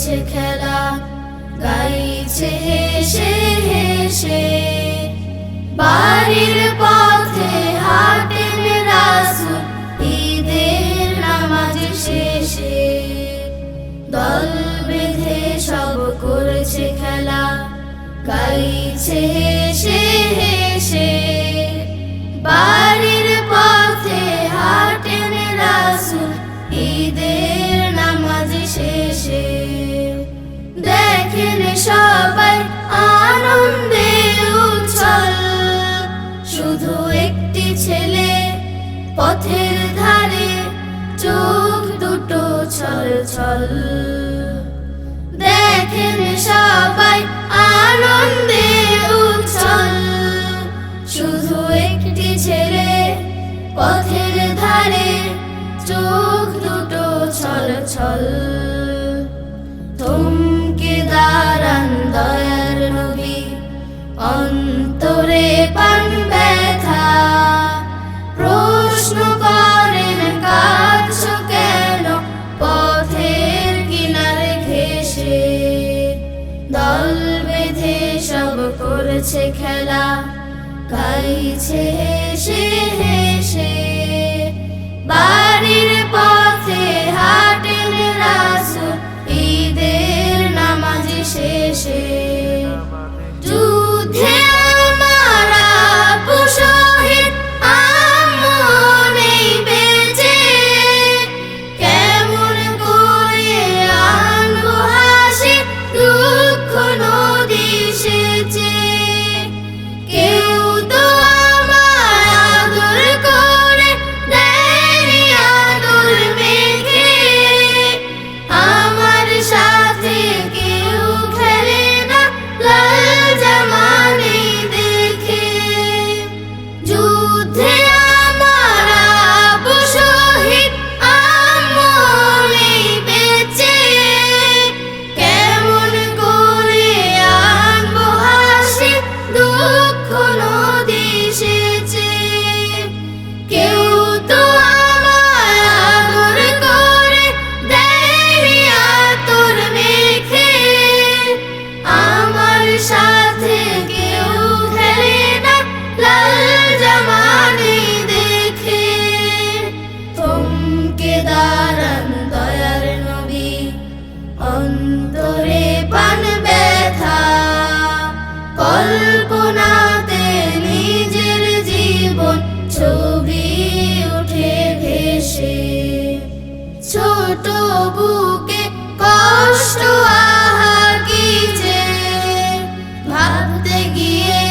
করেছে খেলা, গাইছে হেসে হেসে। বাড়ির পথে হাঁটেন রাসূল ঈদের নামাজ শেষে। দল বেঁধে সব করেছে খেলা, গাইছে হেসে হেসে। বাড়ির পথে হাঁটেন রাসূল ঈদের নামাজ শেষে। দেখেন সবাই আনন্দে উচ্ছল, শুধু একটি ছেলে পথের ধারে, চোখ দুটো ছল ছল। দেখেন সবাই আনন্দে উচ্ছল, শুধু একটি ছেলে পথের ধারে, চোখ দুটো ছল ছল। থমকে দাঁড়ান দয়ার নবী, অন্তরে পান ব্যথা। প্রশ্ন করেন কাঁদছো কেন পথের কিনারে ঘেঁষে। দল বেঁধে সব করেছে খেলা, গাইছে হেসে হেসে। বাড়ির পথে হাঁটেন রাসূল ঈদের নামাজ শেষে। যুদ্ধে আমার আব্বু শহীদ, আম্মু নেই বেঁচে। কেমন করে আনবো হাসি, দুঃখ নদী সেচে। কেউ তো আমায় আদর করে দেয়নি আদর মেখে। আমার সাথে কেউ খেলে না লাল জামানি দেখে। যুদ্ধে আমার আব্বু শহীদ, আম্মু নেই বেঁচে। কেমন করে আনবো হাসি, দুঃখ নদী সেচে। কেউ তো আমায় আদর করে দেয়নি আতর মেখে। আমার সাথে কেউ খেলে না লাল জামানি দেখে। থমকে দাঁড়ান দয়ার নবী, অন্তরে পান ব্যথা। কল্পনাতে নিজের জীবন ছবি উঠে ভেসে। ছোট বুকে কষ্ট আহা কি যে, ভাবতে গিয়ে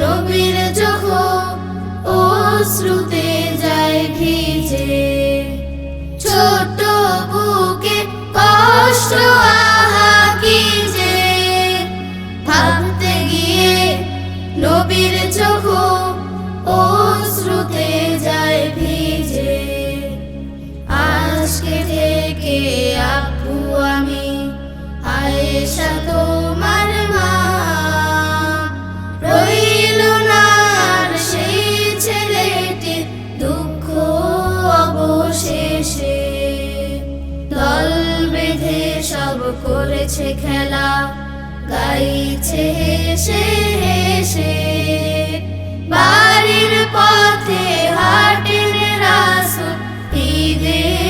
নবীর চোখ অশ্রুতে যায় ভিজে। ছোট বুকে কষ্ট আহা কি যে, ভাবতে গিয়ে নবীর চোখ অশ্রুতে যায় ভিজে। আজকে থেকে আপু আমি আয়েশা তোমার মা, রইল না আর সেই ছেলেটির দুঃখ অবশেষে। দল বেঁধে সব করেছে খেলা, গাইছে হেসে হেসে। বাড়ির পথে হাঁটেন রাসূল ঈদের